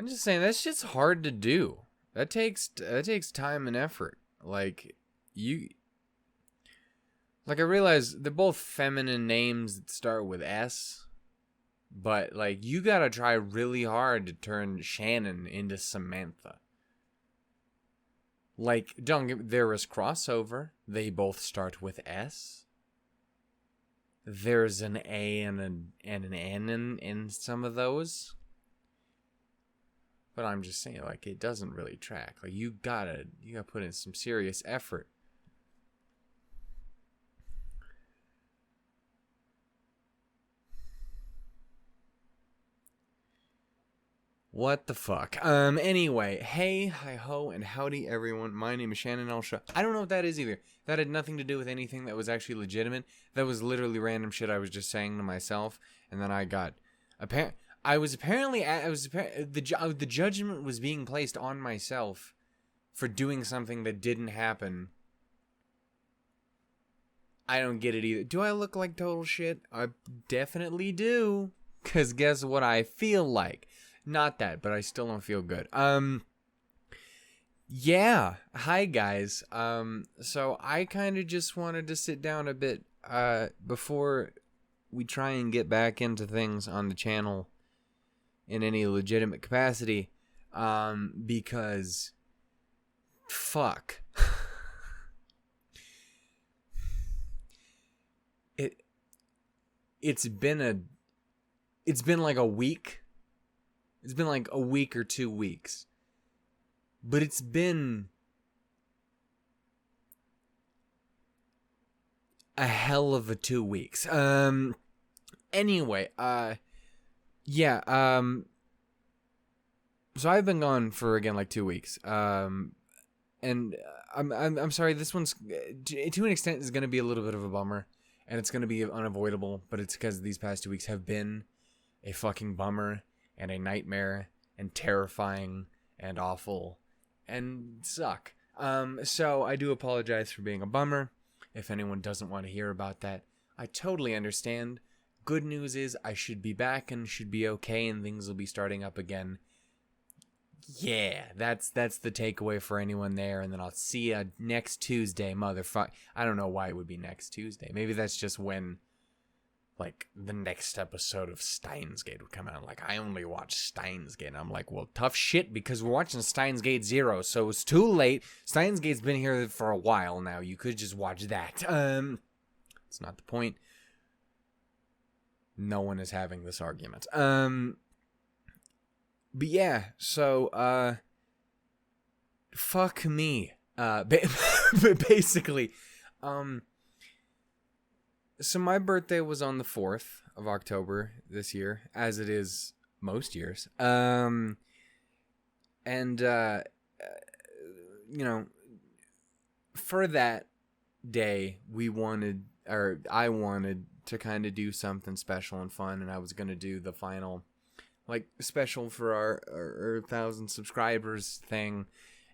I'm just saying that shit's hard to do. That takes time and effort. Like I realize they're both feminine names that start with S, but like you gotta try really hard to turn Shannon into Samantha. Like, there is crossover. They both start with S. There's an A and an N in some of those. But I'm just saying, like, it doesn't really track. Like, you gotta put in some serious effort. What the fuck? Anyway, hey, hi-ho, and howdy, everyone. My name is Shannon Elsha. I don't know what that is either. That had nothing to do with anything that was actually legitimate. That was literally random shit I was just saying to myself, and then I got... the judgment was being placed on myself for doing something that didn't happen. I don't get it either. Do I look like total shit? I definitely do. Because guess what I feel like? Not that, but I still don't feel good. Yeah. Hi, guys. So I kind of just wanted to sit down a bit, before we try and get back into things on the channel in any legitimate capacity, because fuck. It's been like a week. It's been like a week or 2 weeks. But it's been a hell of a 2 weeks. Anyway, yeah, so I've been gone for, again, like 2 weeks. And I'm sorry, this one's, to an extent, is going to be a little bit of a bummer. And it's going to be unavoidable, but it's because these past 2 weeks have been a fucking bummer and a nightmare and terrifying and awful and suck. So I do apologize for being a bummer. If anyone doesn't want to hear about that, I totally understand. Good news is I should be back and should be okay and things will be starting up again. Yeah, that's the takeaway for anyone there. And then I'll see you next Tuesday, motherfucker. I don't know why it would be next Tuesday. Maybe that's just when, like, the next episode of Steins Gate would come out. Like, I only watch Steins Gate. And I'm like, well, tough shit, because we're watching Steins Gate 0, so it's too late. Steins Gate's been here for a while now. You could just watch that. It's not the point. No one is having this argument. But yeah, so, fuck me. Basically, so my birthday was on the 4th of October this year, as it is most years. And, you know, for that day, I wanted to kind of do something special and fun, and I was going to do the final, like, special for our 1,000 subscribers thing,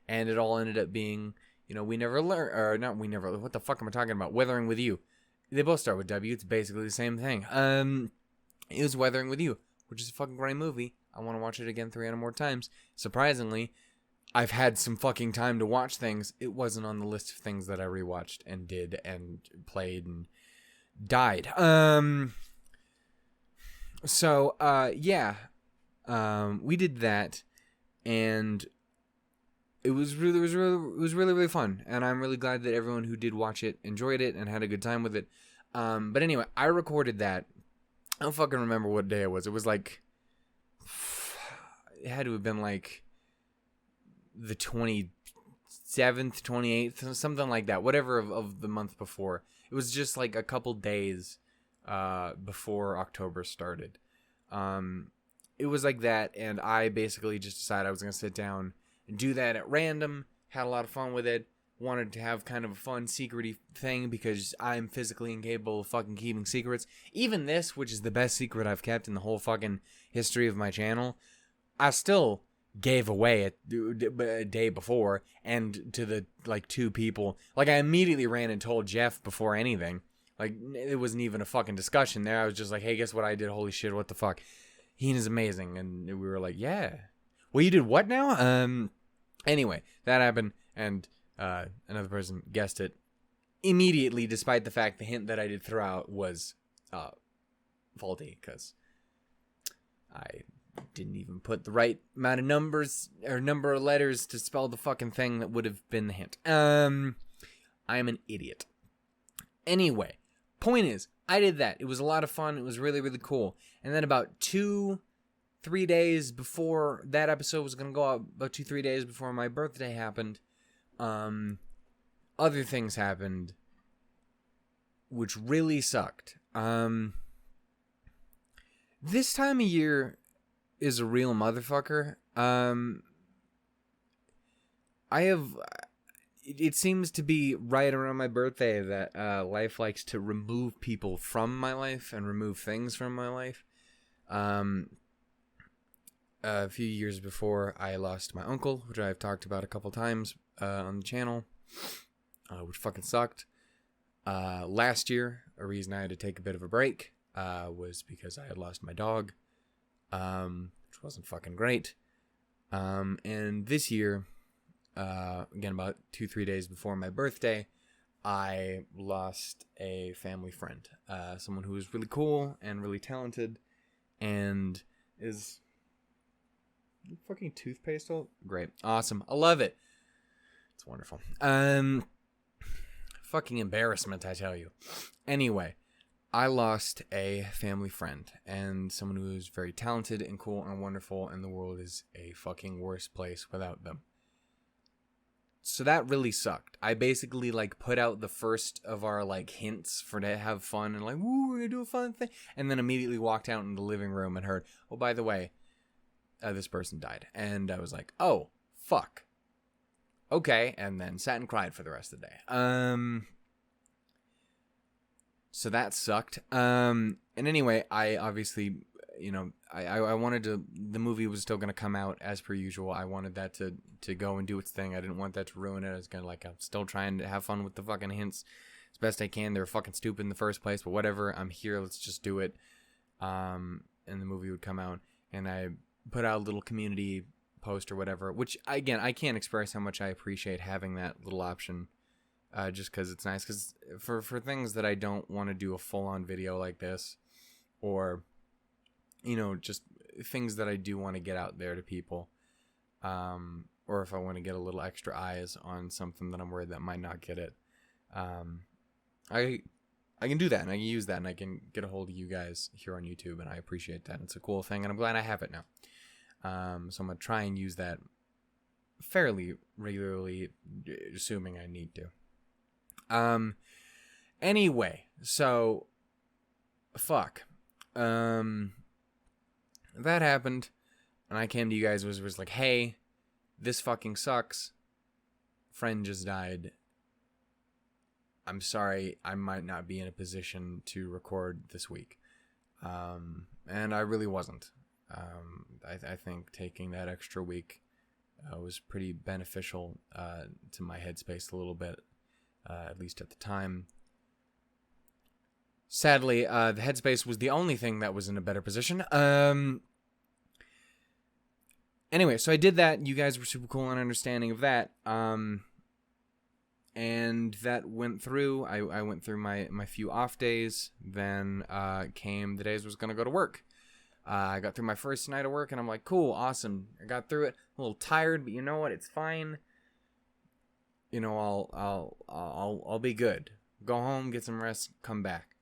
and it all ended up being, you know, what the fuck am I talking about? Weathering with You. They both start with W. It's basically the same thing. It was Weathering with You, which is a fucking great movie. I want to watch it again 300 more times. Surprisingly, I've had some fucking time to watch things. It wasn't on the list of things that I rewatched and did and played and died. So, yeah. We did that, and it was really fun, and I'm really glad that everyone who did watch it enjoyed it and had a good time with it. But anyway, I recorded that. I don't fucking remember what day it was. It was like, it had to have been like the 27th, 28th, something like that, whatever of the month before. It was just like a couple days before October started. It was like that, and I basically just decided I was going to sit down and do that at random, had a lot of fun with it, wanted to have kind of a fun, secret-y thing, because I'm physically incapable of fucking keeping secrets. Even this, which is the best secret I've kept in the whole fucking history of my channel, I still gave away a day before, and to the, like, 2 people. Like, I immediately ran and told Jeff before anything. Like, it wasn't even a fucking discussion there. I was just like, hey, guess what I did? Holy shit, what the fuck? He is amazing. And we were like, yeah. Well, you did what now? Anyway, that happened, and another person guessed it immediately, despite the fact the hint that I did throw out was faulty, because I didn't even put the right amount of numbers or number of letters to spell the fucking thing that would have been the hint. I am an idiot. Anyway, point is, I did that. It was a lot of fun. It was really, really cool. And then about 2-3 days before that episode was going to go out, about 2-3 days before my birthday happened, other things happened, which really sucked. This time of year is a real motherfucker. It seems to be right around my birthday that life likes to remove people from my life and remove things from my life. A few years before, I lost my uncle, which I've talked about a couple times on the channel, which fucking sucked. Last year, a reason I had to take a bit of a break was because I had lost my dog, which wasn't fucking great. And this year, again, about 2-3 days before my birthday, I lost a family friend, someone who was really cool and really talented, and is fucking toothpaste. Great, awesome, I love it. It's wonderful. Fucking embarrassment, I tell you. Anyway, I lost a family friend and someone who is very talented and cool and wonderful, and the world is a fucking worse place without them. So that really sucked. I basically put out the first of our hints for to have fun and woo, we're gonna do a fun thing, and then immediately walked out in the living room and heard, oh, by the way, this person died. And I was like, oh, fuck. Okay, and then sat and cried for the rest of the day. So that sucked. And anyway, I obviously, I wanted to, the movie was still going to come out as per usual. I wanted that to go and do its thing. I didn't want that to ruin it. I was going to I'm still trying to have fun with the fucking hints as best I can. They were fucking stupid in the first place, but whatever. I'm here. Let's just do it. And the movie would come out, and I put out a little community post or whatever, which again, I can't express how much I appreciate having that little option, just because it's nice, because for things that I don't want to do a full-on video like this, or just things that I do want to get out there to people, or if I want to get a little extra eyes on something that I'm worried that might not get it, I can do that, and I can use that, and I can get a hold of you guys here on YouTube, and I appreciate that. It's a cool thing, and I'm glad I have it now. So I'm going to try and use that fairly regularly, assuming I need to. Anyway, so, fuck. That happened, and I came to you guys, was like, hey, this fucking sucks. Friend just died. I'm sorry, I might not be in a position to record this week. And I really wasn't. I think taking that extra week was pretty beneficial to my headspace a little bit, at least at the time. Sadly, the headspace was the only thing that was in a better position. Anyway, so I did that. You guys were super cool and understanding of that. And that went through. I went through my few off days. Then came the days I was going to go to work. I got through my first night of work, and I'm like, cool, awesome. I got through it. A little tired, but you know what? It's fine. I'll be good. Go home, get some rest, come back.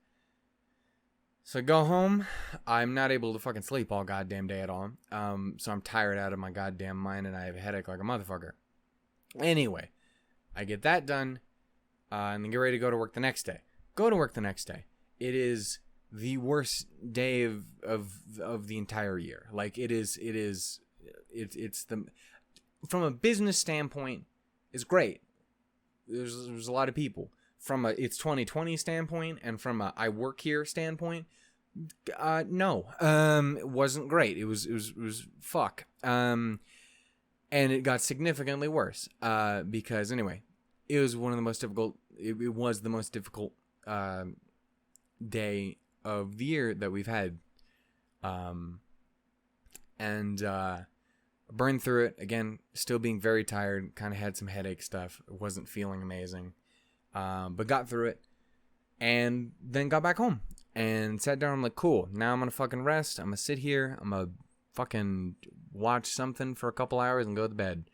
So I go home. I'm not able to fucking sleep all goddamn day at all. So I'm tired out of my goddamn mind, and I have a headache like a motherfucker. Anyway, I get that done, and then get ready to go to work the next day. Go to work the next day. It is the worst day of the entire year. It's the, from a business standpoint, it's great. There's a lot of people. From a it's 2020 standpoint, and from a I work here standpoint, no, it wasn't great. It was fuck. And it got significantly worse. Because anyway, it was one of the most difficult. It was the most difficult day of the year that we've had. And Burned through it. Again, still being very tired. Kind of had some headache stuff. Wasn't feeling amazing. But got through it. And then got back home. And sat down. I'm like, cool. Now I'm going to fucking rest. I'm going to sit here. I'm going to fucking watch something for a couple hours and go to bed.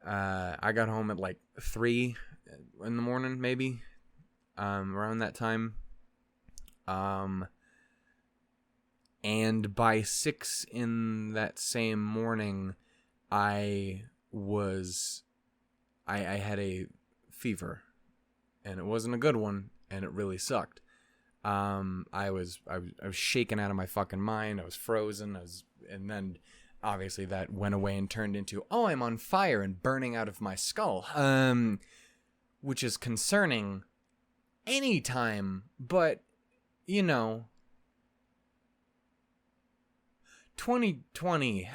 I got home at like 3 in the morning, maybe. Around that time. And by 6 in that same morning, I had a fever, and it wasn't a good one, and it really sucked. I was shaken out of my fucking mind. I was frozen. And then obviously that went away and turned into, oh, I'm on fire and burning out of my skull. Which is concerning anytime, but 2020.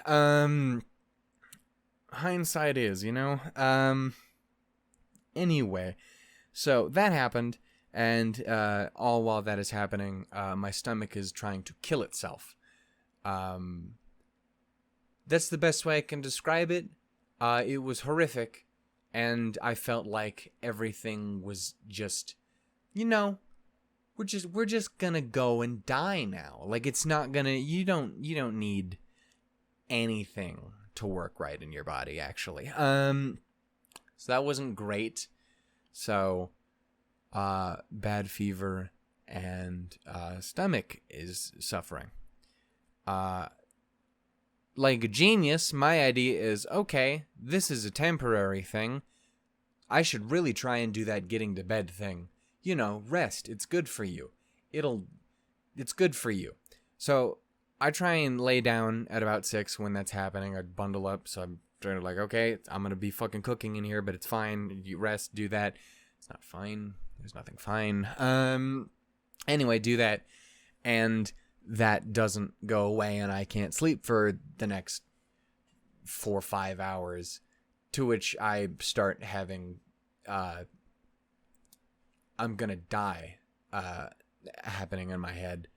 Hindsight is, Anyway, so that happened, and all while that is happening, my stomach is trying to kill itself. That's the best way I can describe it. It was horrific, and I felt like everything was just, we're just gonna go and die now. Like, it's not gonna, you don't need anything to work right in your body, actually. So that wasn't great. So, bad fever and stomach is suffering. Like a genius, my idea is, okay, this is a temporary thing. I should really try and do that getting to bed thing. Rest. It's good for you. It's good for you. So I try and lay down at about 6 when that's happening. I bundle up. So I'm trying to like, okay, I'm going to be fucking cooking in here, but it's fine. You rest, do that. It's not fine. There's nothing fine. Anyway, do that. And that doesn't go away, and I can't sleep for the next 4 or 5 hours, to which I start having, I'm gonna die, happening in my head,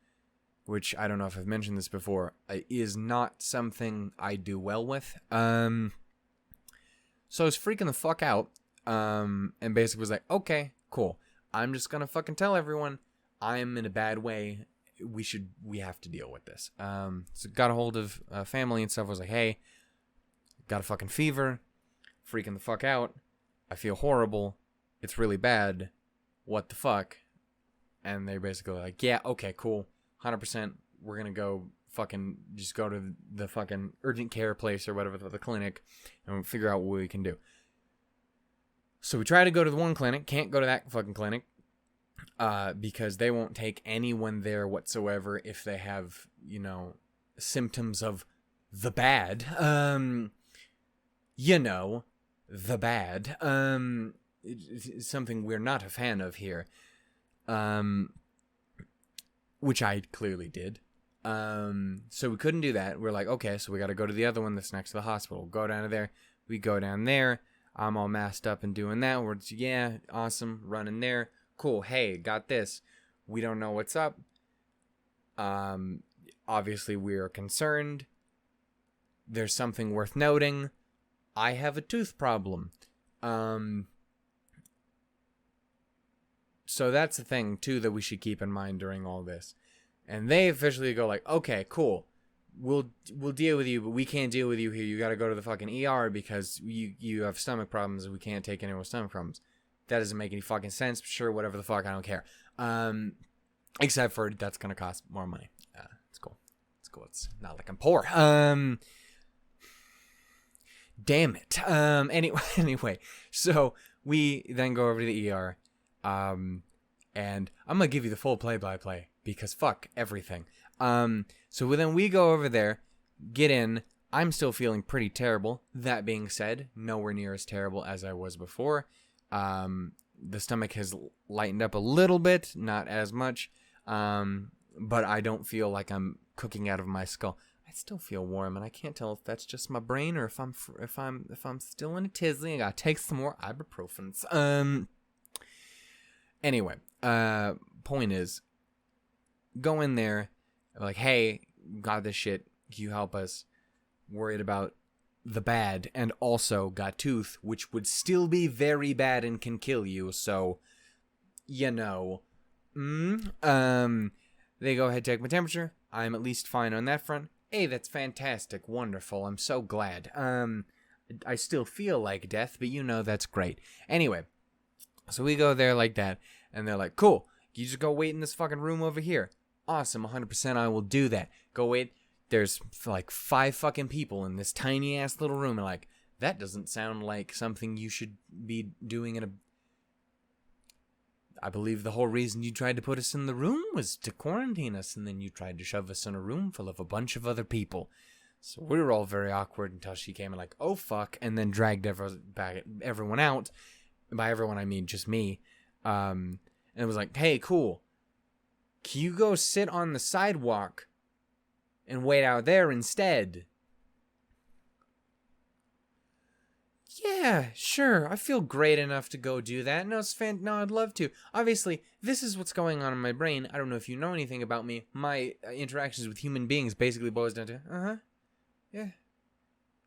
which I don't know if I've mentioned this before, is not something I do well with. So I was freaking the fuck out, and basically was like, okay, cool. I'm just gonna fucking tell everyone I'm in a bad way. We have to deal with this. So got a hold of family and stuff. I was like, hey, got a fucking fever, freaking the fuck out. I feel horrible. It's really bad. What the fuck? And they basically like, yeah, okay, cool. 100%. We're going to go fucking just go to the fucking urgent care place or whatever, the clinic, and we'll figure out what we can do. So we try to go to the one clinic. Can't go to that fucking clinic. Because they won't take anyone there whatsoever if they have, symptoms of the bad. The bad. It's something we're not a fan of here. Which I clearly did. So we couldn't do that. We're like, okay, so we got to go to the other one that's next to the hospital. Go down to there. We go down there. I'm all masked up and doing that. We're just, yeah, awesome, running there. Cool, hey, got this. We don't know what's up. Obviously, we are concerned. There's something worth noting. I have a tooth problem. So that's the thing, too, that we should keep in mind during all this. And they officially go like, okay, cool. We'll deal with you, but we can't deal with you here. You got to go to the fucking ER because you have stomach problems and we can't take anyone with stomach problems. That doesn't make any fucking sense. Sure, whatever the fuck, I don't care. Except for that's gonna cost more money. It's cool. It's not like I'm poor. Damn it. Anyway, so we then go over to the ER. And I'm gonna give you the full play-by-play because fuck everything. So then we go over there, get in. I'm still feeling pretty terrible. That being said, nowhere near as terrible as I was before. The stomach has lightened up a little bit, not as much, but I don't feel like I'm cooking out of my skull. I still feel warm, and I can't tell if that's just my brain or if I'm still in a tizzy. I gotta take some more ibuprofens. Anyway, point is, go in there, like, hey, got this shit. Can you help us? Worried about the bad and also got tooth, which would still be very bad and can kill you. So, you know, they go ahead, take my temperature. I'm at least fine on that front. Hey, that's fantastic. Wonderful. I'm so glad. I still feel like death, but you know that's great. Anyway, so we go there like that, and they're like, cool, you just go wait in this fucking room over here. Awesome, 100% I will do that. Go wait. There's like 5 fucking people in this tiny ass little room, and like, that doesn't sound like something you should be doing in a... I believe the whole reason you tried to put us in the room was to quarantine us, and then you tried to shove us in a room full of a bunch of other people. So we were all very awkward until she came and like, oh fuck, and then dragged everyone out. By everyone, I mean just me. And it was like, hey, cool. Can you go sit on the sidewalk and wait out there instead? Yeah, sure. I feel great enough to go do that. No, no, I'd love to. Obviously, this is what's going on in my brain. I don't know if you know anything about me. My interactions with human beings basically boils down to, yeah,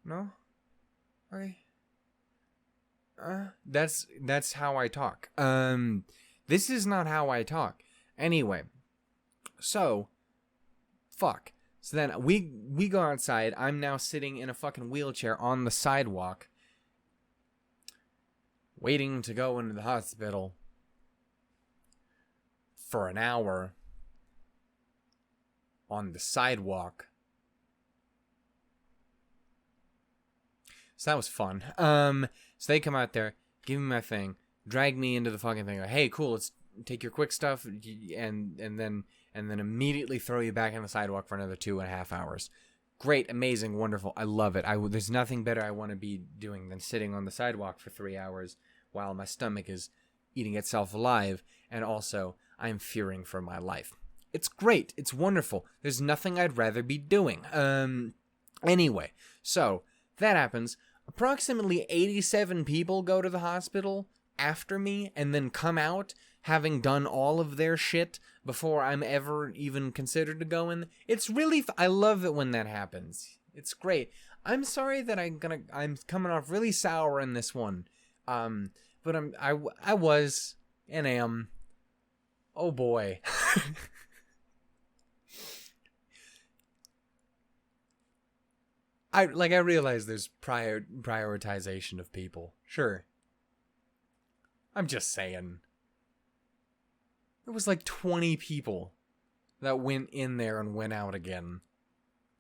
no, okay. That's how I talk. This is not how I talk. Anyway, so, fuck. So then we go outside. I'm now sitting in a fucking wheelchair on the sidewalk, waiting to go into the hospital for an hour on the sidewalk. So that was fun. So they come out there, give me my thing, drag me into the fucking thing. Like, hey, cool, let's take your quick stuff, and then immediately throw you back on the sidewalk for another 2.5 hours. Great, amazing, wonderful. I love it. There's nothing better I want to be doing than sitting on the sidewalk for 3 hours while my stomach is eating itself alive, and also I'm fearing for my life. It's great. It's wonderful. There's nothing I'd rather be doing. Anyway, so that happens. Approximately 87 people go to the hospital after me and then come out having done all of their shit before I'm ever even considered to go in. It's really... I love it when that happens. It's great. I'm sorry that I'm coming off really sour in this one. But I was and am. Oh boy. I realize there's prioritization of people. Sure. I'm just saying. There was like 20 people that went in there and went out again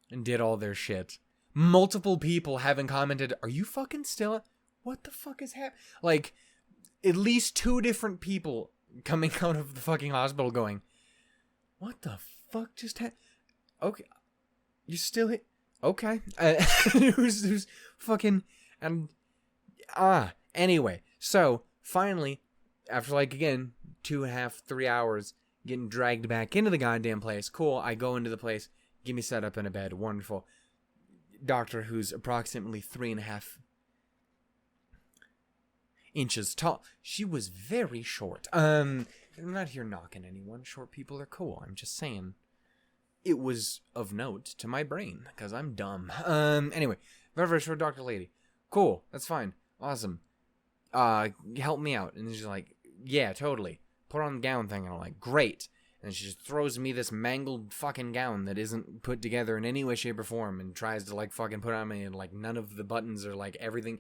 and did all their shit. Multiple people having commented, "Are you fucking still? What the fuck is happening?" Like, at least 2 different people coming out of the fucking hospital going, "What the fuck just happened?" Okay, you're still here. Okay. Who's fucking... And... Anyway. So, finally, after, like, again, 2.5, 3 hours, getting dragged back into the goddamn place. Cool, I go into the place, get me set up in a bed. Wonderful. Doctor who's approximately 3.5 inches tall. She was very short. I'm not here knocking anyone. Short people are cool. I'm just saying. It was of note to my brain, because I'm dumb. Anyway, very short doctor lady. Cool, that's fine. Awesome. Help me out. And she's like, yeah, totally. Put on the gown thing. And I'm like, great. And she just throws me this mangled fucking gown that isn't put together in any way, shape, or form, and tries to, like, fucking put on me, and, like, none of the buttons are, like, everything.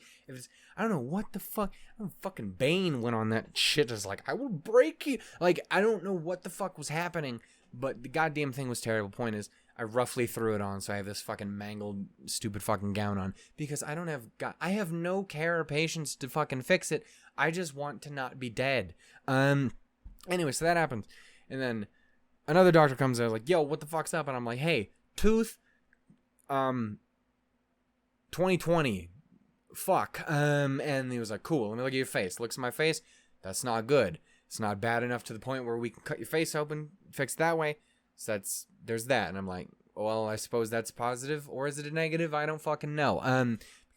I don't know what the fuck. Fucking Bane went on that shit. Is like, I will break you. Like, I don't know what the fuck was happening. But the goddamn thing was terrible. Point is, I roughly threw it on, so I have this fucking mangled, stupid fucking gown on. Because I have no care or patience to fucking fix it. I just want to not be dead. Anyway, so that happens. And then another doctor comes out like, yo, what the fuck's up? And I'm like, hey, tooth, 2020, fuck. And he was like, cool, let me look at your face. Looks at my face. That's not good. It's not bad enough to the point where we can cut your face open, fix that way. So there's that. And I'm like, well, I suppose that's positive, or is it a negative? I don't fucking know.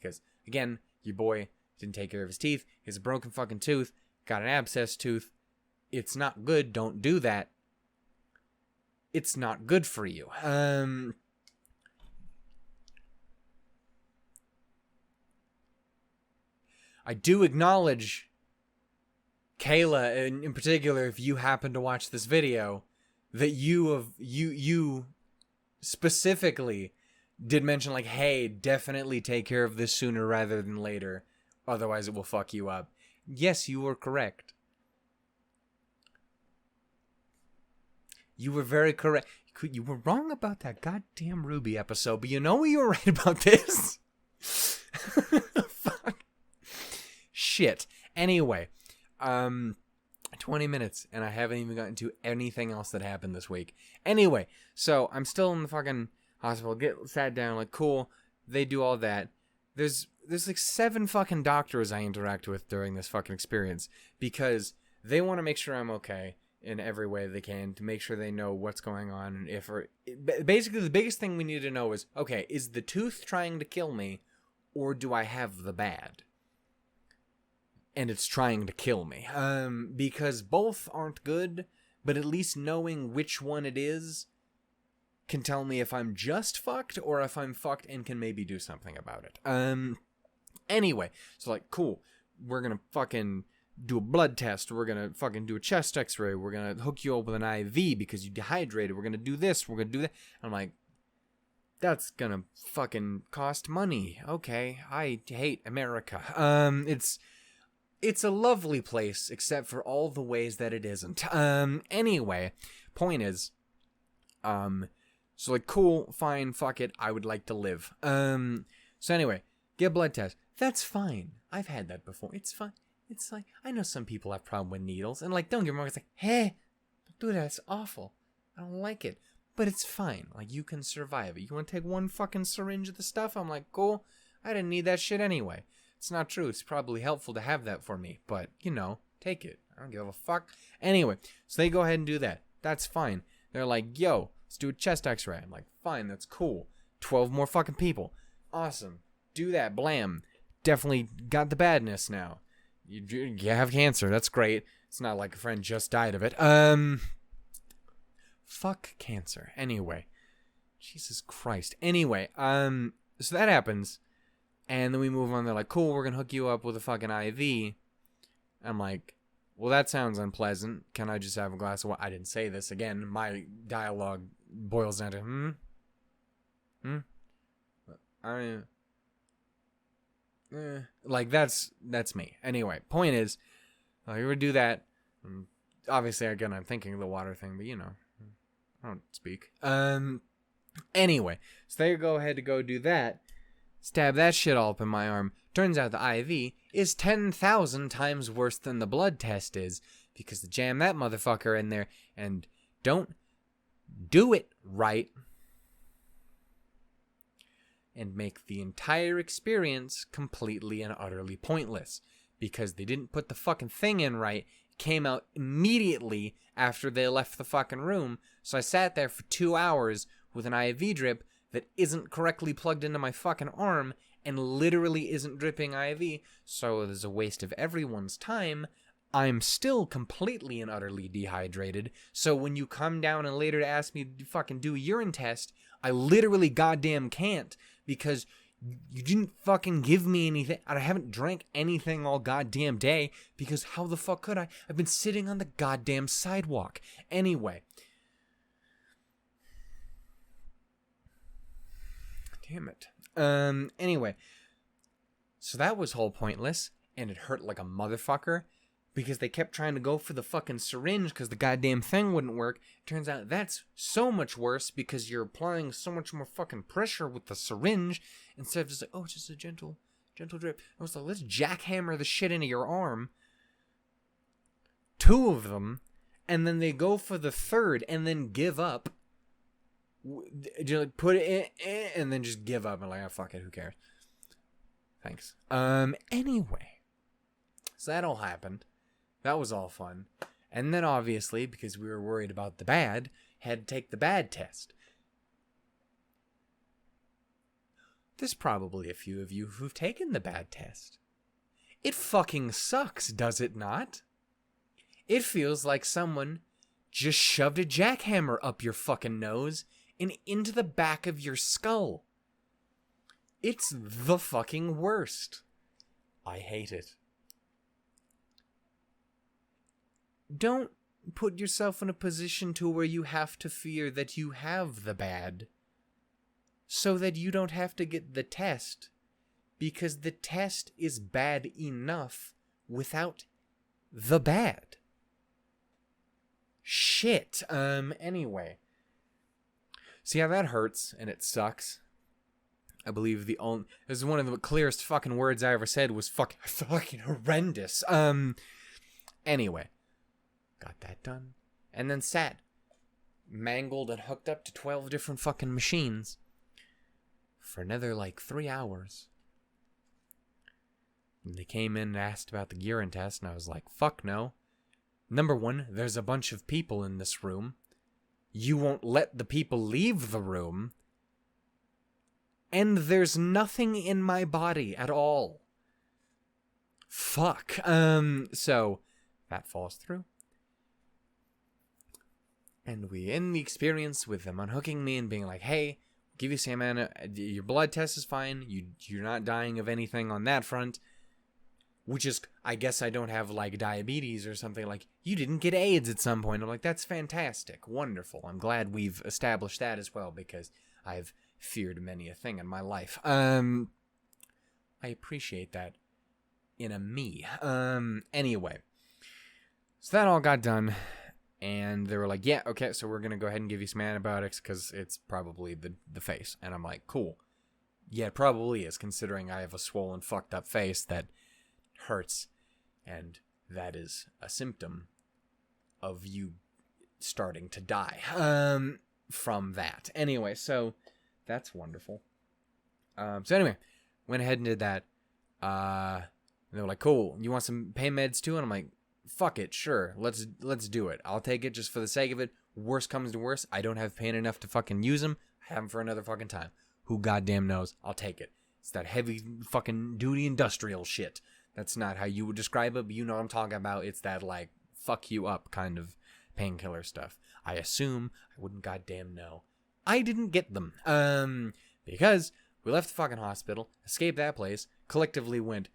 Because again, your boy didn't take care of his teeth. He has a broken fucking tooth, got an abscess tooth. It's not good. Don't do that. It's not good for you. I do acknowledge, Kayla, in particular, if you happen to watch this video, that you specifically did mention, like, hey, definitely take care of this sooner rather than later, otherwise it will fuck you up. Yes, you were correct. You were very correct. You were wrong about that goddamn Ruby episode, but you know you were right about this. Fuck. Shit. Anyway, 20 minutes, and I haven't even gotten to anything else that happened this week. Anyway, so I'm still in the fucking hospital. Sat down, like, cool. They do all that. There's like 7 fucking doctors I interact with during this fucking experience because they want to make sure I'm okay in every way they can, to make sure they know what's going on. And basically the biggest thing we need to know is, okay, is the tooth trying to kill me, or do I have the bad? And it's trying to kill me. Because both aren't good, but at least knowing which one it is can tell me if I'm just fucked or if I'm fucked and can maybe do something about it. Anyway, so like, cool. We're gonna fucking do a blood test. We're gonna fucking do a chest x-ray. We're gonna hook you up with an IV because you dehydrated. We're gonna do this. We're gonna do that. I'm like, that's gonna fucking cost money. Okay, I hate America. It's a lovely place, except for all the ways that it isn't. Anyway, point is, so like, cool, fine, fuck it, I would like to live. So anyway, get a blood test. That's fine. I've had that before. It's fine. It's like, I know some people have problem with needles, and like, don't get me wrong, it's like, hey, don't do that, it's awful. I don't like it. But it's fine. Like, you can survive it. You want to take one fucking syringe of the stuff? I'm like, cool. I didn't need that shit anyway. It's not true. It's probably helpful to have that for me. But, you know, take it. I don't give a fuck. Anyway, so they go ahead and do that. That's fine. They're like, yo, let's do a chest x-ray. I'm like, fine, that's cool. 12 more fucking people. Awesome. Do that. Blam. Definitely got the badness now. You have cancer. That's great. It's not like a friend just died of it. Fuck cancer. Anyway. Jesus Christ. Anyway, so that happens. And then we move on. They're like, cool, we're going to hook you up with a fucking IV. I'm like, well, that sounds unpleasant. Can I just have a glass of water? I didn't say this. Again, my dialogue boils down to, like, that's me. Anyway, point is, you would do that. Obviously, again, I'm thinking of the water thing, but, you know, I don't speak. Anyway, so they go ahead to go do that. Stab that shit all up in my arm. Turns out the IV is 10,000 times worse than the blood test is, because they jam that motherfucker in there and don't do it right and make the entire experience completely and utterly pointless, because they didn't put the fucking thing in right. It came out immediately after they left the fucking room, so I sat there for 2 hours with an IV drip that isn't correctly plugged into my fucking arm and literally isn't dripping IV, so there's a waste of everyone's time. I'm still completely and utterly dehydrated, so when you come down and later to ask me to fucking do a urine test, I literally goddamn can't, because you didn't fucking give me anything. I haven't drank anything all goddamn day, because how the fuck could I? I've been sitting on the goddamn sidewalk. Anyway. Damn it. Anyway. So that was whole pointless, and it hurt like a motherfucker, because they kept trying to go for the fucking syringe because the goddamn thing wouldn't work. Turns out that's so much worse because you're applying so much more fucking pressure with the syringe instead of just like, oh, just a gentle drip. I was like, let's jackhammer the shit into your arm. 2 of them, and then they go for the 3rd and then give up. Just put it in, and then just give up and like, oh, fuck it, who cares? Thanks. Anyway, so that all happened. That was all fun. And then obviously, because we were worried about the bad, had to take the bad test. There's probably a few of you who've taken the bad test. It fucking sucks, does it not? It feels like someone just shoved a jackhammer up your fucking nose and into the back of your skull. It's the fucking worst. I hate it. Don't put yourself in a position to where you have to fear that you have the bad, so that you don't have to get the test, because the test is bad enough without the bad. Shit. Anyway. See how that hurts, and it sucks. I believe this is one of the clearest fucking words I ever said was fucking horrendous. Anyway. Got that done. And then sat, mangled and hooked up to 12 different fucking machines for another, 3 hours. And they came in and asked about the urine test, and I was like, fuck no. Number one, there's a bunch of people in this room. You won't let the people leave the room. And there's nothing in my body at all. Fuck. So, that falls through. And we end the experience with them unhooking me and being like, hey, give you some your blood test is fine. You're not dying of anything on that front. Which is, I guess I don't have, diabetes or something. You didn't get AIDS at some point. I'm like, that's fantastic. Wonderful. I'm glad we've established that as well, because I've feared many a thing in my life. I appreciate that in a me. Anyway. So that all got done. And they were like, yeah, okay, so we're going to go ahead and give you some antibiotics because it's probably the face. And I'm like, cool. Yeah, it probably is, considering I have a swollen, fucked up face that hurts, and that is a symptom of you starting to die from that. Anyway, so that's wonderful. So anyway, went ahead and did that. And they were like, cool, you want some pain meds too? And I'm like, fuck it, sure, let's do it. I'll take it just for the sake of it. Worst comes to worst, I don't have pain enough to fucking use them. I have them for another fucking time. Who goddamn knows? I'll take it. It's that heavy fucking duty industrial shit. That's not how you would describe it, but you know what I'm talking about. It's that, fuck you up kind of painkiller stuff. I assume I wouldn't goddamn know. I didn't get them. Because we left the fucking hospital, escaped that place, collectively went,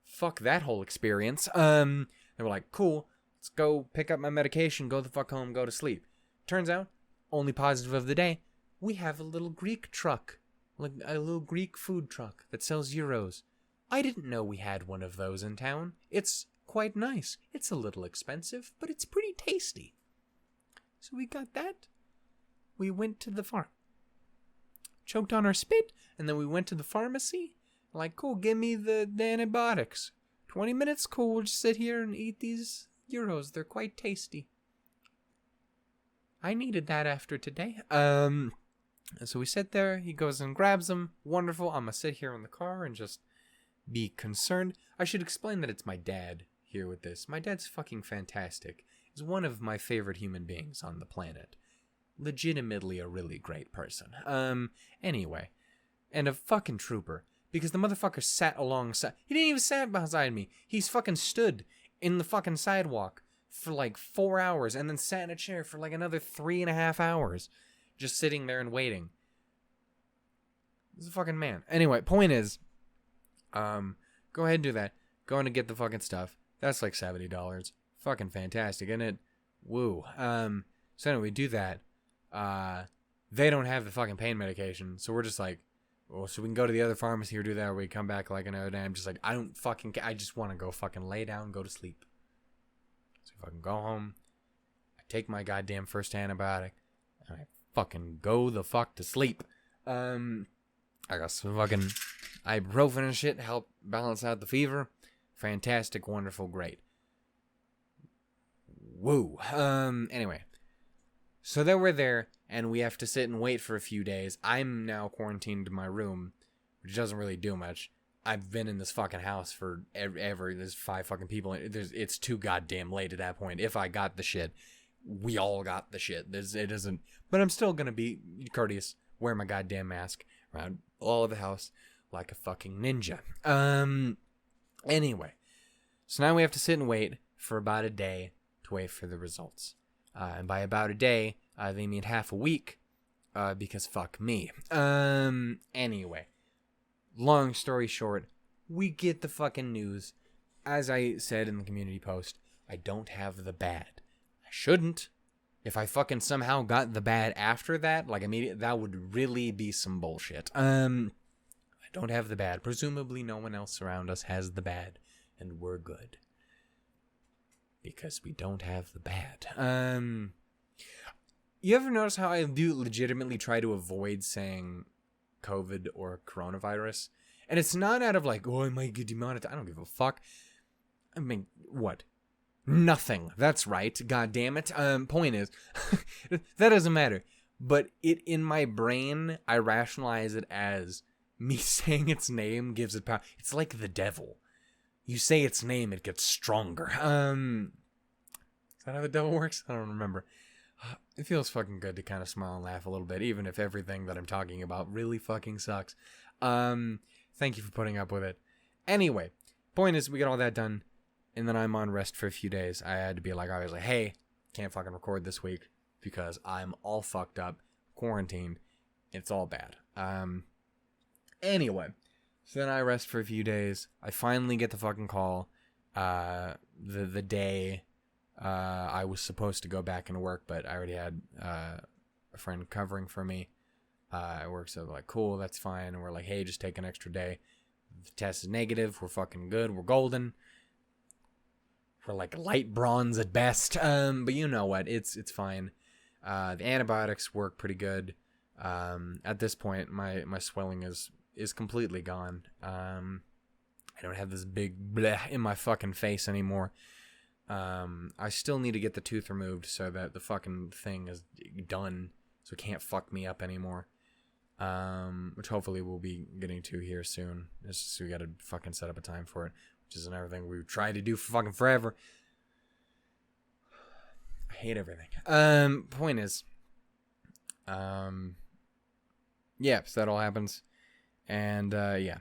fuck that whole experience. They were like, cool, let's go pick up my medication, go the fuck home, go to sleep. Turns out, only positive of the day, we have a little Greek truck. A little Greek food truck that sells gyros. I didn't know we had one of those in town. It's quite nice. It's a little expensive, but it's pretty tasty. So we got that. We went to the farm. Choked on our spit, and then we went to the pharmacy. Like, cool, give me the antibiotics. 20 minutes, cool, we'll just sit here and eat these gyros. They're quite tasty. I needed that after today. And so we sit there, he goes and grabs them. Wonderful, I'm gonna sit here in the car and just be concerned. I should explain that it's my dad here with this. My dad's fucking fantastic. He's one of my favorite human beings on the planet. Legitimately a really great person. Anyway. And a fucking trooper. Because the motherfucker sat alongside... He didn't even sit beside me. He's fucking stood in the fucking sidewalk for 4 hours and then sat in a chair for another 3.5 hours. Just sitting there and waiting. He's a fucking man. Anyway, point is... go ahead and do that. Go in and get the fucking stuff. That's $70. Fucking fantastic, isn't it? Woo. So anyway, do that. They don't have the fucking pain medication, so we're just like, well, so we can go to the other pharmacy or do that, or we come back another day. I'm just like, I don't fucking care. I just want to go fucking lay down, go to sleep. So if I can go home, I take my goddamn first antibiotic, and I fucking go the fuck to sleep. I got some fucking ibuprofen and shit to help balance out the fever. Fantastic, wonderful, great. Woo. Anyway. So then we're there, and we have to sit and wait for a few days. I'm now quarantined in my room, which doesn't really do much. I've been in this fucking house for ever. There's 5 fucking people. It's too goddamn late at that point. If I got the shit, we all got the shit. It isn't. But I'm still gonna be courteous, wear my goddamn mask around all of the house like a fucking ninja. Anyway, so now we have to sit and wait for about a day to wait for the results. And by about a day, they mean half a week, because fuck me. Anyway, long story short, we get the fucking news. As I said in the community post, I don't have the bad. I shouldn't. If I fucking somehow got the bad after that, like immediate, that would really be some bullshit. I don't have the bad. Presumably no one else around us has the bad, and we're good. Because we don't have the bad. You ever notice how I do legitimately try to avoid saying COVID or coronavirus? And it's not out of like, oh, I might get demonetized. I don't give a fuck. I mean, what? Nothing. That's right. God damn it. Point is, that doesn't matter. But in my brain, I rationalize it as me saying its name gives it power. It's like the devil. You say its name, it gets stronger. Is that how the devil works? I don't remember. It feels fucking good to kind of smile and laugh a little bit, even if everything that I'm talking about really fucking sucks. Thank you for putting up with it. Anyway, point is, we got all that done. And then I'm on rest for a few days. I had to be like, obviously, hey, can't fucking record this week because I'm all fucked up, quarantined. It's all bad. Anyway, so then I rest for a few days. I finally get the fucking call. The day I was supposed to go back into work, but I already had a friend covering for me at work. So like, cool, that's fine. And we're like, hey, just take an extra day. The test is negative. We're fucking good. We're golden. We're like light bronze at best. But you know what? It's fine. The antibiotics work pretty good. At this point, my swelling is completely gone. I don't have this big bleh in my fucking face anymore. I still need to get the tooth removed so that the fucking thing is done, so it can't fuck me up anymore. Which hopefully we'll be getting to here soon. It's just, we gotta fucking set up a time for it. Which is another thing we've tried to do for fucking forever. I hate everything. Point is, yeah, so that all happens. And, yeah,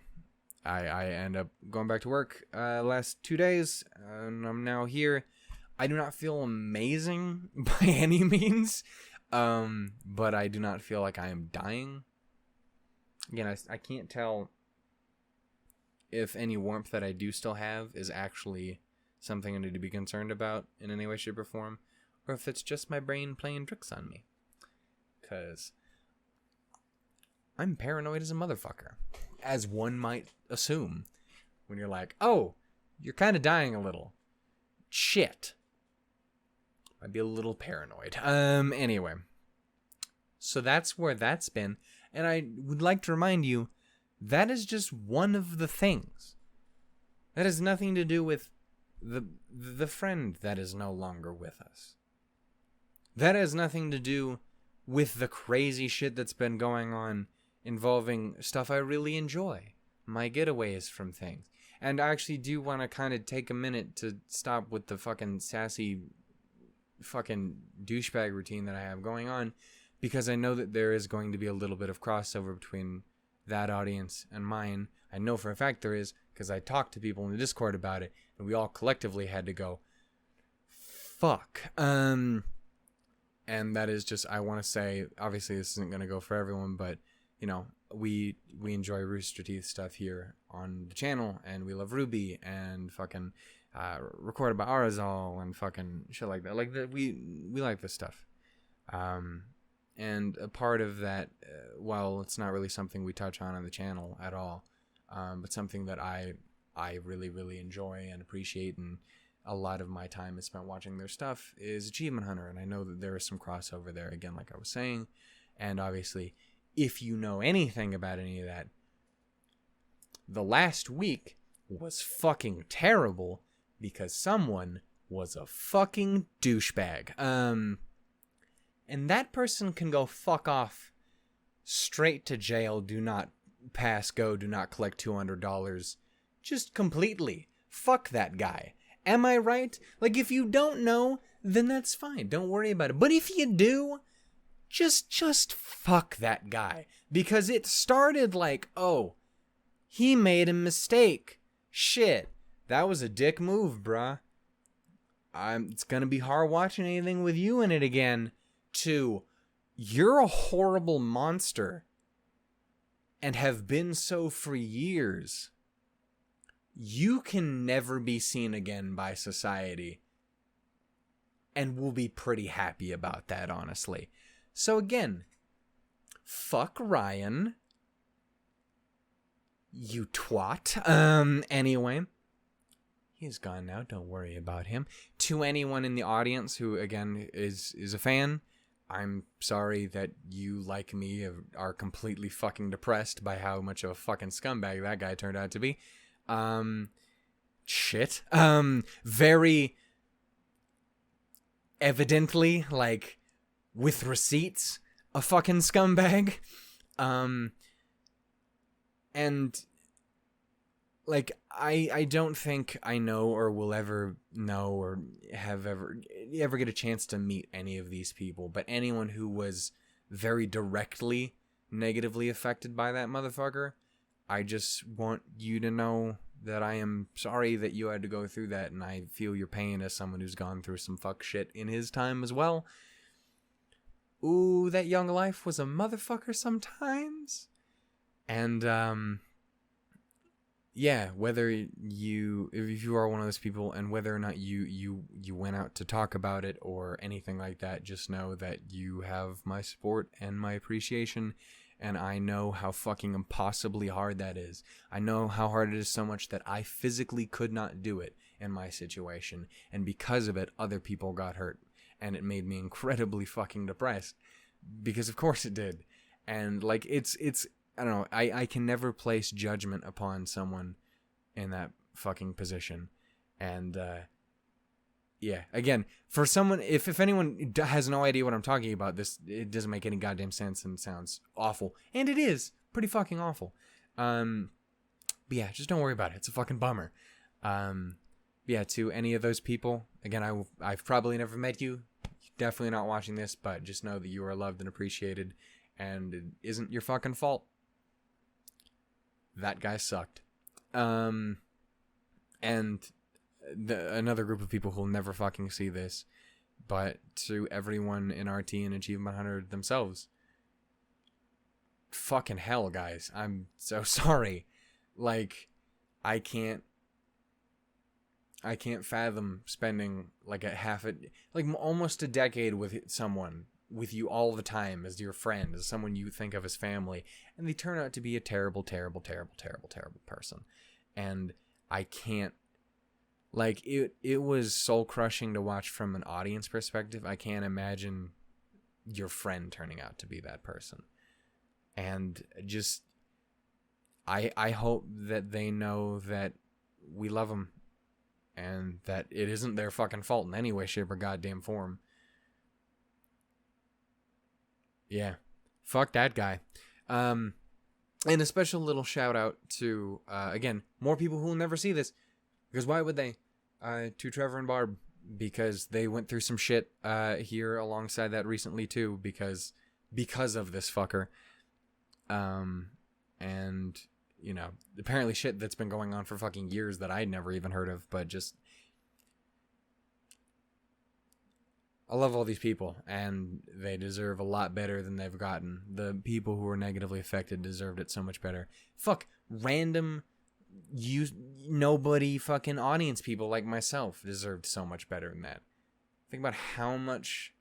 I end up going back to work, last 2 days, and I'm now here. I do not feel amazing by any means, but I do not feel like I am dying. Again, I can't tell if any warmth that I do still have is actually something I need to be concerned about in any way, shape, or form, or if it's just my brain playing tricks on me. Because I'm paranoid as a motherfucker, as one might assume when you're like, oh, you're kind of dying a little. Shit. I'd be a little paranoid. Anyway. So that's where that's been. And I would like to remind you, that is just one of the things. That has nothing to do with the friend that is no longer with us. That has nothing to do with the crazy shit that's been going on involving stuff I really enjoy. My getaways from things. And I actually do want to kind of take a minute to stop with the fucking sassy fucking douchebag routine that I have going on, because I know that there is going to be a little bit of crossover between that audience and mine. I know for a fact there is, because I talked to people in the Discord about it, and we all collectively had to go, fuck. And that is just, I want to say, obviously this isn't going to go for everyone, but, you know, we enjoy Rooster Teeth stuff here on the channel, and we love Ruby, and fucking recorded by Arazal, and fucking shit like that. Like, we like this stuff. And a part of that, while it's not really something we touch on the channel at all, but something that I really, really enjoy and appreciate, and a lot of my time is spent watching their stuff, is Achievement Hunter. And I know that there is some crossover there, again, like I was saying. And obviously, if you know anything about any of that, the last week was fucking terrible because someone was a fucking douchebag. And that person can go fuck off straight to jail. Do not pass go. Do not collect $200. Just completely. Fuck that guy. Am I right? Like, if you don't know, then that's fine. Don't worry about it. But if you do, just fuck that guy. Because it started like, oh, he made a mistake. Shit. That was a dick move, bruh. It's gonna be hard watching anything with you in it again. To, you're a horrible monster and have been so for years. you can never be seen again by society. And we'll be pretty happy about that, honestly. So again, fuck Ryan. You twat. Anyway. He's gone now. Don't worry about him. To anyone in the audience who, again, is a fan, I'm sorry that you, like me, are completely fucking depressed by how much of a fucking scumbag that guy turned out to be. Shit. Very evidently, like, with receipts, a fucking scumbag. And... like, I don't think I know or will ever know or have ever get a chance to meet any of these people, but anyone who was very directly negatively affected by that motherfucker, I just want you to know that I am sorry that you had to go through that, and I feel your pain as someone who's gone through some fuck shit in his time as well. Ooh, that young life was a motherfucker sometimes. And, yeah, whether if you are one of those people, and whether or not you went out to talk about it or anything like that, just know that you have my support and my appreciation, and I know how fucking impossibly hard that is. I know how hard it is so much that I physically could not do it in my situation, and because of it, other people got hurt, and it made me incredibly fucking depressed, because of course it did. And, like, it's I don't know, I can never place judgment upon someone in that fucking position. And, yeah, again, for someone, if anyone has no idea what I'm talking about, it doesn't make any goddamn sense and sounds awful. And it is pretty fucking awful. But yeah, just don't worry about it. It's a fucking bummer. Yeah, to any of those people, again, I've probably never met you. You're definitely not watching this, but just know that you are loved and appreciated, and it isn't your fucking fault. That guy sucked. And another group of people who'll never fucking see this, but to everyone in RT and Achievement Hunter themselves, fucking hell, guys. I'm so sorry. Like, I can't fathom spending like almost a decade with someone, with you all the time as your friend, as someone you think of as family, and they turn out to be a terrible, terrible, terrible, terrible, terrible person. And I can't, like, it was soul crushing to watch from an audience perspective. I can't imagine your friend turning out to be that person. And just, I hope that they know that we love them, and that it isn't their fucking fault in any way, shape, or goddamn form. Yeah, fuck that guy. And a special little shout out to, again, more people who will never see this, because why would they? To Trevor and Barb, because they went through some shit here alongside that recently too, because of this fucker. And, you know, apparently shit that's been going on for fucking years that I'd never even heard of, but just, I love all these people, and they deserve a lot better than they've gotten. The people who were negatively affected deserved it so much better. Fuck, random, nobody fucking audience people like myself deserved so much better than that. Think about how much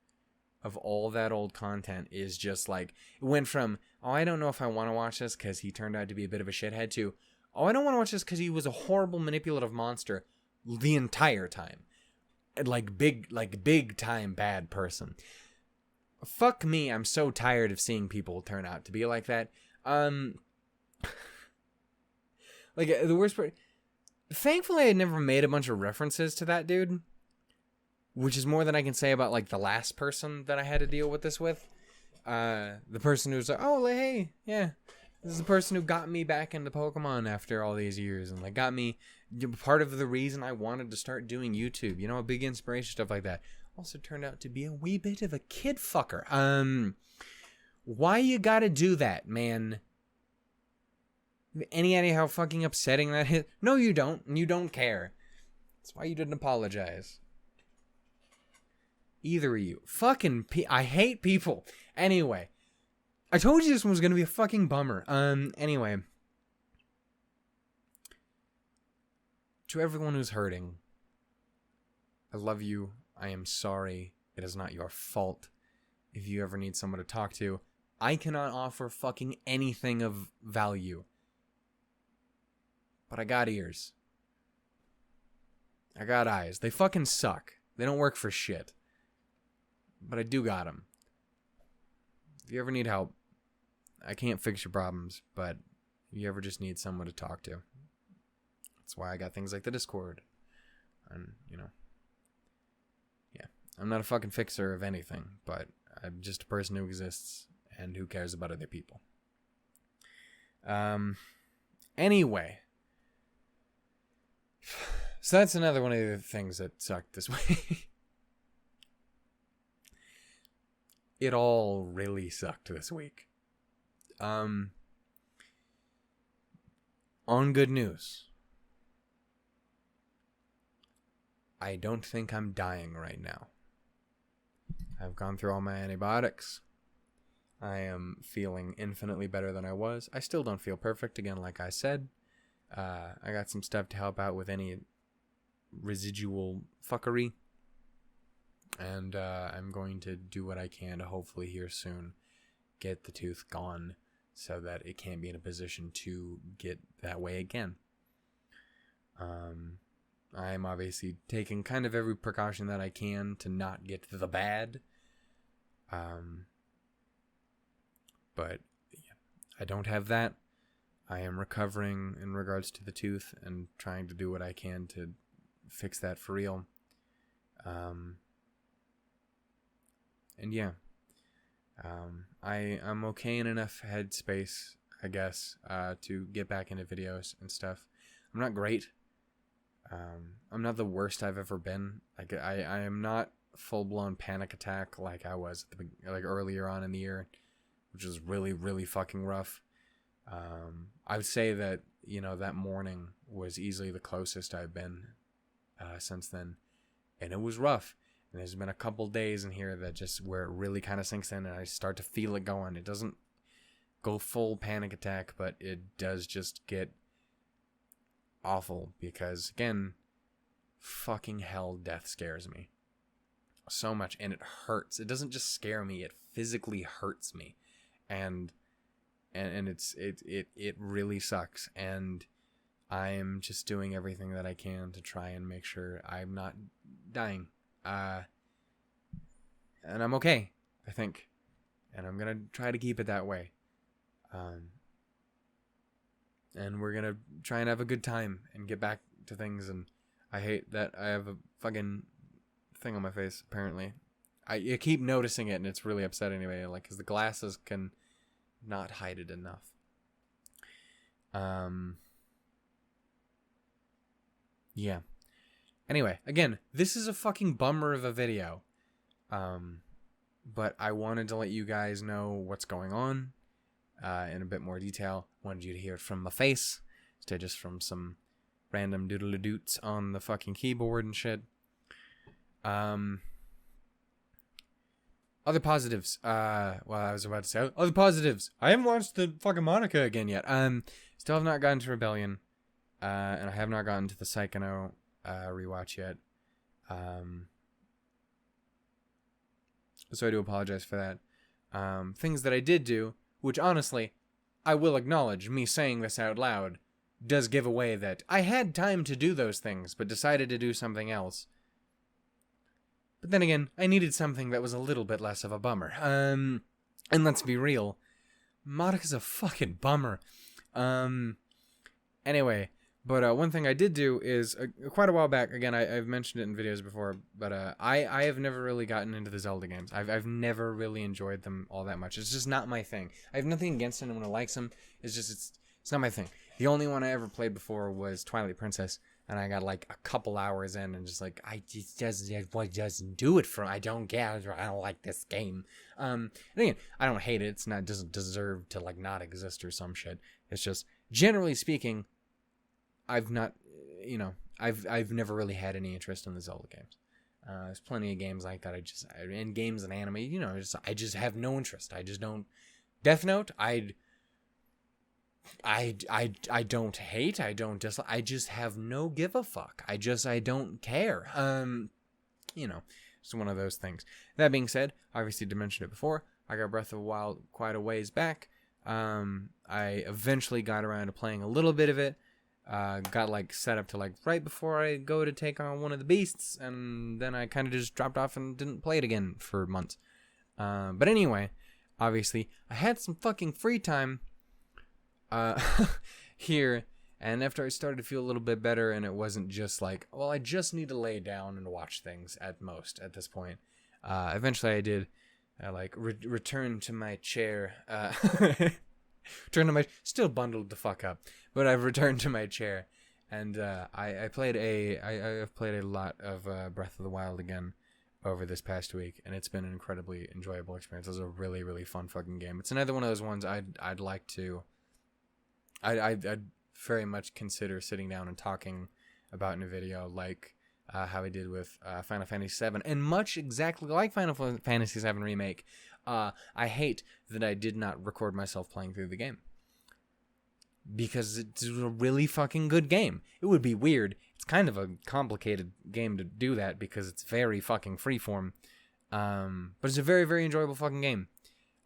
of all that old content is just like, it went from, oh, I don't know if I want to watch this because he turned out to be a bit of a shithead, to, oh, I don't want to watch this because he was a horrible manipulative monster the entire time. Like big time bad person. Fuck me, I'm so tired of seeing people turn out to be like that. Like, the worst part, thankfully I never made a bunch of references to that dude, which is more than I can say about, like, the last person that I had to deal with this with. The person who's like, oh, like, hey, yeah, this is the person who got me back into Pokemon after all these years, and, like, got me part of the reason I wanted to start doing YouTube, you know, a big inspiration, stuff like that. Also turned out to be a wee bit of a kid fucker. Why you gotta do that, man? Any idea how fucking upsetting that is? No, you don't, and you don't care. That's why you didn't apologize. Either of you. Fucking I hate people. Anyway, I told you this one was gonna be a fucking bummer. Anyway. To everyone who's hurting, I love you. I am sorry. It is not your fault. If you ever need someone to talk to, I cannot offer fucking anything of value. But I got ears. I got eyes. They fucking suck. They don't work for shit. But I do got them. If you ever need help, I can't fix your problems, but if you ever just need someone to talk to, that's why I got things like the Discord. And, yeah. I'm not a fucking fixer of anything, but I'm just a person who exists and who cares about other people. Anyway. So that's another one of the things that sucked this week. It all really sucked this week. On good news, I don't think I'm dying right now. I've gone through all my antibiotics. I am feeling infinitely better than I was. I still don't feel perfect, again, like I said. I got some stuff to help out with any residual fuckery. And I'm going to do what I can to hopefully here soon get the tooth gone so that it can't be in a position to get that way again. I'm obviously taking kind of every precaution that I can to not get the bad. But yeah, I don't have that. I am recovering in regards to the tooth and trying to do what I can to fix that for real. And yeah, I'm okay in enough headspace, I guess, to get back into videos and stuff. I'm not great. I'm not the worst I've ever been. Like I am not full blown panic attack like I was at like earlier on in the year, which was really, really fucking rough. I would say that, that morning was easily the closest I've been since then, and it was rough. And there's been a couple days in here that just where it really kind of sinks in and I start to feel it going. It doesn't go full panic attack, but it does just get awful because, again, fucking hell, death scares me so much and it hurts. It doesn't just scare me, it physically hurts me. And it really sucks. And I'm just doing everything that I can to try and make sure I'm not dying. And I'm okay, I think. And I'm going to try to keep it that way. And we're going to try and have a good time and get back to things. And I hate that I have a fucking thing on my face, apparently. I keep noticing it, and it's really upsetting me, like, because the glasses can not hide it enough. Yeah. Anyway, again, this is a fucking bummer of a video. But I wanted to let you guys know what's going on in a bit more detail. Wanted you to hear it from my face instead of just from some random doodle-a-doots on the fucking keyboard and shit. Other positives. I was about to say other positives. I haven't watched the fucking Monica again yet. Still have not gotten to Rebellion. And I have not gotten to the Psychono rewatch yet. So I do apologize for that. Things that I did do, which honestly, I will acknowledge, me saying this out loud, does give away that I had time to do those things, but decided to do something else. But then again, I needed something that was a little bit less of a bummer. And let's be real, Monica's a fucking bummer. Anyway, but one thing I did do is, quite a while back, again, I've mentioned it in videos before, but I have never really gotten into the Zelda games. I've never really enjoyed them all that much. It's just not my thing. I have nothing against anyone who likes them. It's just, it's not my thing. The only one I ever played before was Twilight Princess, and I got like a couple hours in and just like, doesn't do it for me. I don't like this game. And again, I don't hate it. It doesn't deserve to like not exist or some shit. It's just, generally speaking, I've not, I've never really had any interest in the Zelda games. There's plenty of games like that. In games and anime, I just have no interest. I just don't. Death Note, I'd I don't hate, I don't dislike, I just have no give a fuck. I don't care. It's one of those things. That being said, obviously did mention it before, I got Breath of the Wild quite a ways back. I eventually got around to playing a little bit of it. Got like set up to like right before I go to take on one of the beasts, and then I kind of just dropped off and didn't play it again for months. But anyway, obviously I had some fucking free time here, and after I started to feel a little bit better, and it wasn't just like, well, I just need to lay down and watch things at this point. Eventually I did return to my chair, still bundled the fuck up, but I've returned to my chair, and I've played a lot of Breath of the Wild again over this past week, and it's been an incredibly enjoyable experience. It was a really, really fun fucking game. It's another one of those ones I'd like to, I'd very much consider sitting down and talking about in a video, like how I did with Final Fantasy VII, and much exactly like Final Fantasy VII Remake. I hate that I did not record myself playing through the game, because it's a really fucking good game. It would be weird. It's kind of a complicated game to do that because it's very fucking freeform. But it's a very, very enjoyable fucking game.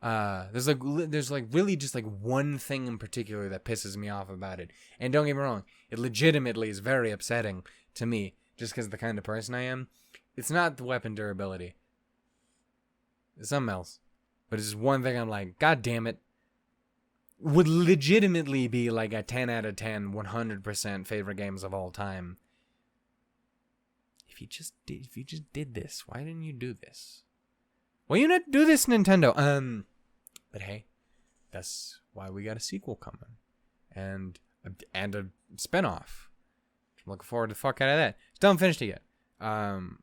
There's really just like one thing in particular that pisses me off about it. And don't get me wrong, it legitimately is very upsetting to me just because of the kind of person I am. It's not the weapon durability. It's something else. But it's just one thing I'm like, God damn it. Would legitimately be like a 10 out of 10, 100% favorite games of all time. If you just did this, why didn't you do this? Why you not do this, Nintendo? But hey, that's why we got a sequel coming, and a spinoff. I'm looking forward to the fuck out of that. Still haven't finished it yet. I'm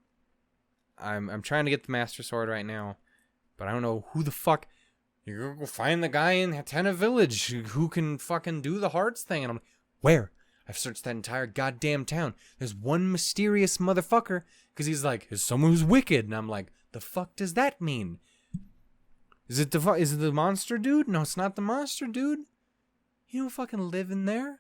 trying to get the Master Sword right now, but I don't know who the fuck. You're gonna go find the guy in Hatena Village who can fucking do the hearts thing. And I'm like, where? I've searched that entire goddamn town. There's one mysterious motherfucker, because he's like, there's someone who's wicked. And I'm like, the fuck does that mean? Is it the monster dude? No, it's not the monster dude. He don't fucking live in there.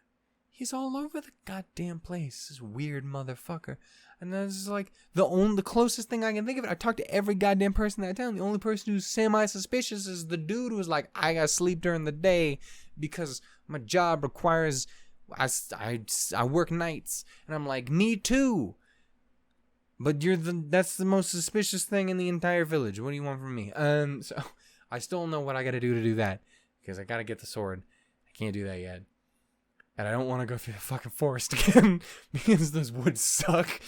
He's all over the goddamn place. This weird motherfucker. And this is like the closest thing I can think of it. I talked to every goddamn person in that town. The only person who's semi-suspicious is the dude who's like, I gotta sleep during the day because my job requires I work nights. And I'm like, me too. But that's the most suspicious thing in the entire village. What do you want from me? So I still don't know what I gotta do to do that, because I gotta get the sword. I can't do that yet. And I don't want to go through the fucking forest again because those woods suck.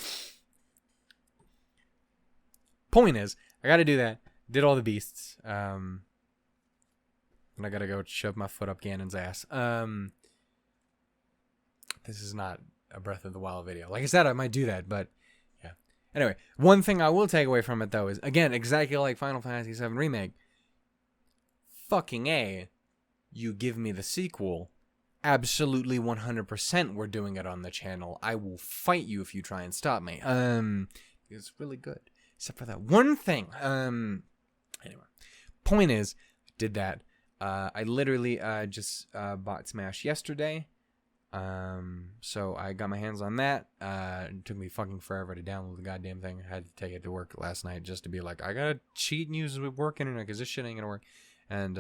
Point is, I got to do that. Did all the beasts. And I got to go shove my foot up Ganon's ass. This is not a Breath of the Wild video. Like I said, I might do that, but yeah. Anyway, one thing I will take away from it, though, is, again, exactly like Final Fantasy VII Remake. Fucking A, you give me the sequel. Absolutely 100% we're doing it on the channel. I will fight you if you try and stop me. It's really good. Except for that one thing. Anyway. Point is, did that. I literally just bought Smash yesterday. So I got my hands on that. It took me fucking forever to download the goddamn thing. I had to take it to work last night just to be like, I gotta cheat and use the work internet because this shit ain't gonna work. And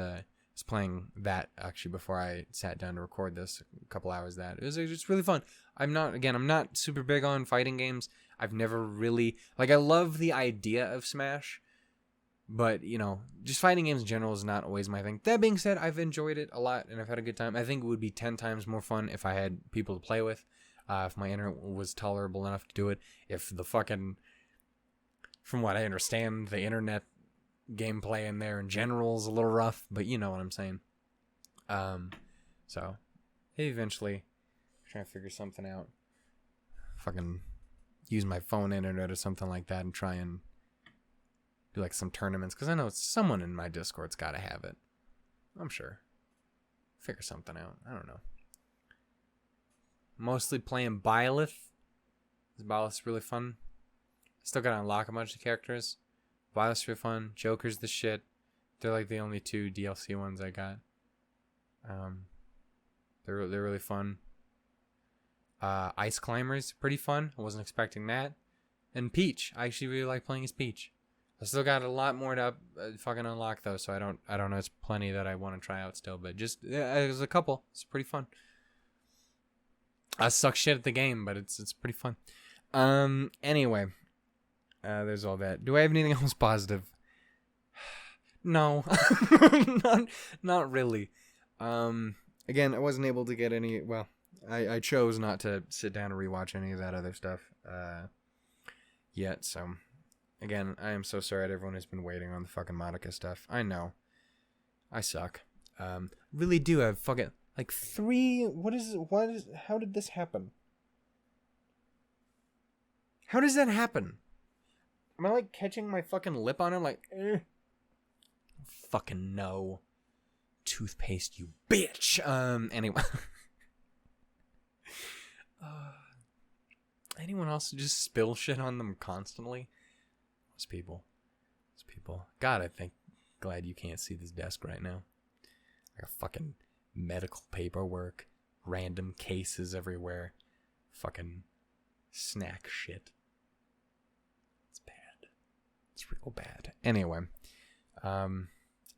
was playing that actually before I sat down to record this, a couple hours that. It was just really fun. I'm not super big on fighting games. I've never really, I love the idea of Smash, but, just fighting games in general is not always my thing. That being said, I've enjoyed it a lot, and I've had a good time. I think it would be 10 times more fun if I had people to play with, if my internet was tolerable enough to do it, if the fucking, from what I understand, the internet gameplay in there in general is a little rough, but you know what I'm saying. So eventually trying to figure something out, fucking use my phone internet or something like that, and try and do some tournaments, because I know someone in my Discord's got to have it. I'm sure. Figure something out. I don't know. Mostly playing Byleth. Byleth's really fun. Still gotta unlock a bunch of characters. Byleth's really fun. Joker's the shit. They're the only two DLC ones I got. They're really fun. Ice Climbers, pretty fun. I wasn't expecting that. And Peach, I actually really like playing as Peach. I still got a lot more to fucking unlock though, so I don't know. It's plenty that I want to try out still, but just there's a couple. It's pretty fun. I suck shit at the game, but it's pretty fun. Anyway, there's all that. Do I have anything else positive? No, not really. Again, I wasn't able to get any. Well, I chose not to sit down and rewatch any of that other stuff yet. So, again, I am so sorry that everyone has been waiting on the fucking Monica stuff. I know, I suck. Really do have fucking like 3. What is? How did this happen? How does that happen? Am I like catching my fucking lip on it? Like, fucking no. Toothpaste, you bitch. Anyway. Anyone else just spill shit on them constantly? Those people. God, glad you can't see this desk right now. I got fucking medical paperwork, random cases everywhere, fucking snack shit. It's bad. It's real bad. Anyway, I'm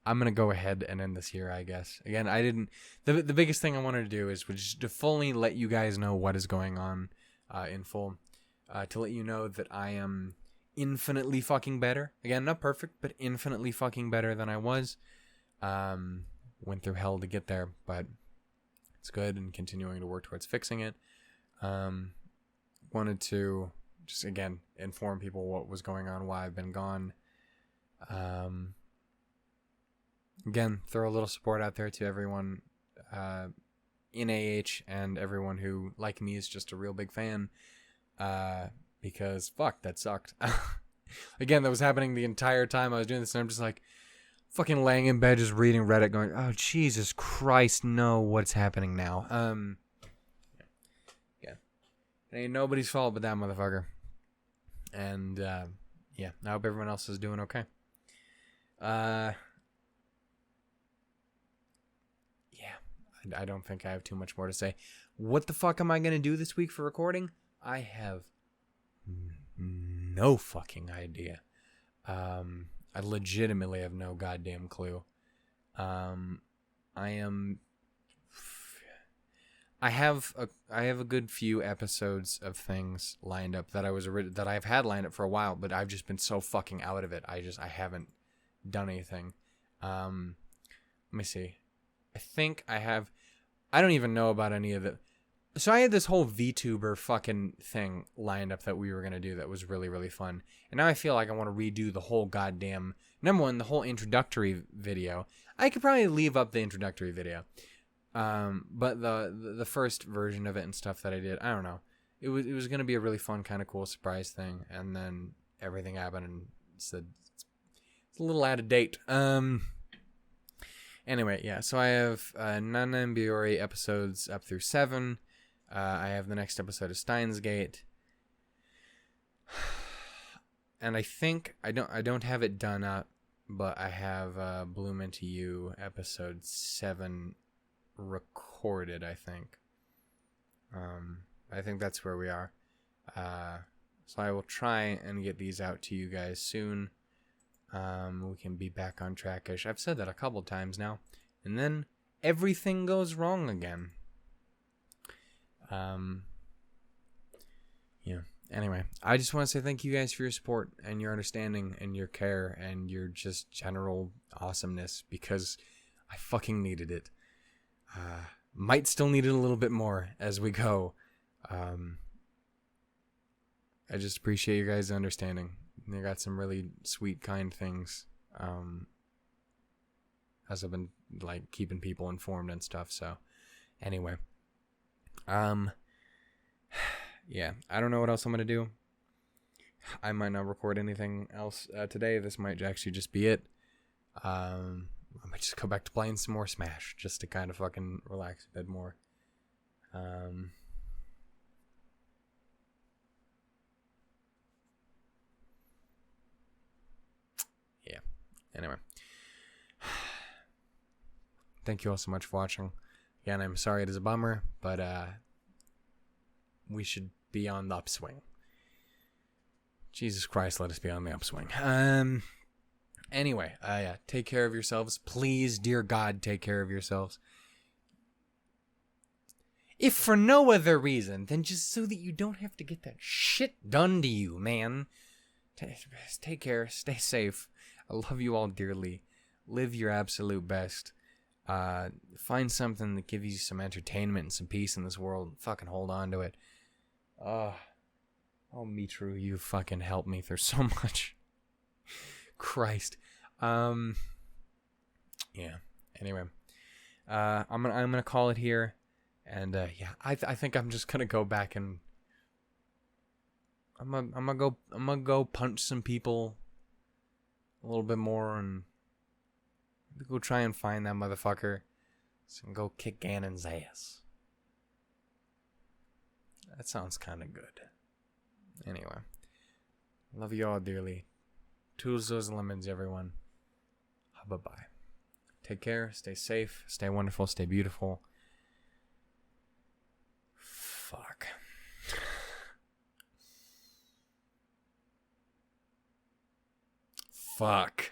gonna go ahead and end this here, I guess. Again, I didn't. The biggest thing I wanted to do was just to fully let you guys know what is going on, in full, to let you know that I am infinitely fucking better. Again, not perfect, but infinitely fucking better than I was. Went through hell to get there, but it's good, and continuing to work towards fixing it. Wanted to just again inform people what was going on, why I've been gone. Again, throw a little support out there to everyone in AH and everyone who, like me, is just a real big fan. Because, fuck, that sucked. Again, that was happening the entire time I was doing this, and I'm just like, fucking laying in bed just reading Reddit going, oh, Jesus Christ, no, what's happening now? Yeah. It ain't nobody's fault but that motherfucker. And, yeah, I hope everyone else is doing okay. I don't think I have too much more to say. What the fuck am I going to do this week for recording? I have no fucking idea. I legitimately have no goddamn clue. I have a good few episodes of things lined up that that I've had lined up for a while, but I've just been so fucking out of it. I haven't done anything. Let me see. I think I don't even know about any of it. So I had this whole VTuber fucking thing lined up that we were going to do that was really, really fun. And now I feel like I want to redo the whole goddamn, number one, the whole introductory video. I could probably leave up the introductory video. But the first version of it and stuff that I did, I don't know. It was going to be a really fun, kind of cool surprise thing. And then everything happened and said, it's a little out of date. Anyway, yeah, so I have Nana and Biori episodes up through 7. I have the next episode of Steins Gate. And I think I don't have it done up, but I have Bloom Into You episode 7 recorded, I think. I think that's where we are. So I will try and get these out to you guys soon. We can be back on track-ish. I've said that a couple times now. And then everything goes wrong again. Yeah. Anyway, I just want to say thank you guys for your support and your understanding and your care and your just general awesomeness, because I fucking needed it. Might still need it a little bit more as we go. I just appreciate you guys' understanding. They got some really sweet, kind things. As I've been like keeping people informed and stuff. So, anyway, yeah, I don't know what else I'm gonna do. I might not record anything else today. This might actually just be it. I might just go back to playing some more Smash just to kind of fucking relax a bit more. Yeah. Anyway. Thank you all so much for watching. Again, I'm sorry it is a bummer, but we should be on the upswing. Jesus Christ, let us be on the upswing. Anyway, yeah, take care of yourselves. Please, dear God, take care of yourselves. If for no other reason than just so that you don't have to get that shit done to you, man. Take care. Stay safe. I love you all dearly. Live your absolute best. Find something that gives you some entertainment and some peace in this world. Fucking hold on to it. Oh, Mitru, you fucking helped me through so much. Christ. Yeah. Anyway, I'm gonna call it here, and yeah, I think I'm just gonna go back and I'm gonna go punch some people a little bit more, and go try and find that motherfucker, and go kick Ganon's ass. That sounds kind of good. Anyway, love you all dearly. Toodles those lemons, everyone. Bye-bye. Take care. Stay safe. Stay wonderful. Stay beautiful. Fuck. Fuck.